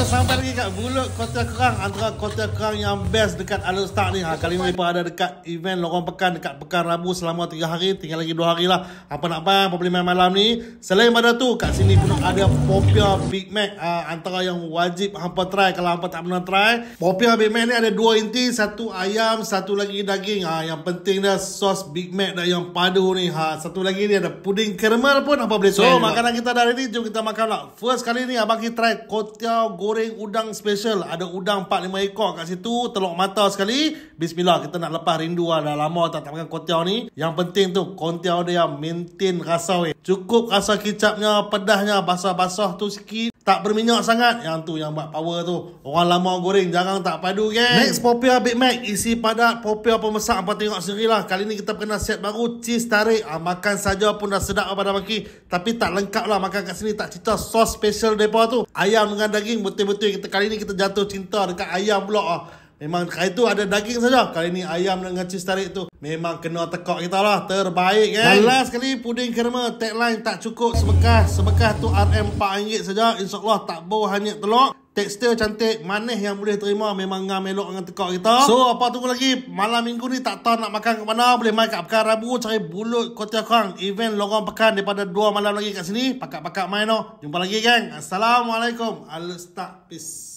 sampai lagi kat Bulut Kotia Kerang. Antara Kotia Kerang yang best dekat Al-Ustaz ni. Kali ni mereka ada dekat event lorong pekan dekat Pekan Rabu selama 3 hari. Tinggal lagi 2 hari lah. Apa nak buy apa beli malam ni. Selain pada tu, kat sini pun ada Popia Big Mac. Antara yang wajib hampa try kalau hampa tak pernah try. Popia Big Mac ni ada 2 inti, 1 ayam, 1 lagi daging. Yang penting dia sos Big Mac dah yang padu ni. Satu lagi ni ada puding caramel pun hampa boleh try. So makanan kita dah ready, jom kita makan lah. First kali ni abang kita try Kotia goreng udang special. Ada udang 4-5 ekor kat situ, telur mata sekali. Bismillah, kita nak lepas rindu lah. Dah lama tak makan Kotia ni. Yang penting tu Kotia dia maintain rasa cukup rasa kicapnya, pedahnya, basah-basah tu sikit, tak berminyak sangat. Yang tu yang buat power tu. Orang lama goreng jangan tak padu kan. Next Popia Big Mac, isi padat. Popia pemesak apa tengok sendiri lah. Kali ni kita kena set baru, cheese tarik. Makan saja pun dah sedap pada baki. Tapi tak lengkap lah makan kat sini. Tak cerita sos special mereka tu. Ayam dengan daging betul-betul kita kali ni kita jatuh cinta dekat ayam pula. Memang kali tu ada daging saja. Kali ni ayam dengan cheese tarik tu memang kena tekak kita lah. Terbaik kan. Dan last kali puding caramel. Tagline tak cukup sebekas. Sebekas tu RM RM4 saja. InsyaAllah tak bau hanyut telur. Tekstur cantik, manis yang boleh terima. Memang ngam elok dengan tekak kita. So apa tunggu lagi. Malam minggu ni tak tahu nak makan ke mana. Boleh main kat Pekan Rabu, cari Bulut Kotia Kerang. Event lorong pekan daripada 2 malam lagi kat sini. Pakat-pakat main. Jumpa lagi gang. Assalamualaikum. Al-Ustaz. Peace.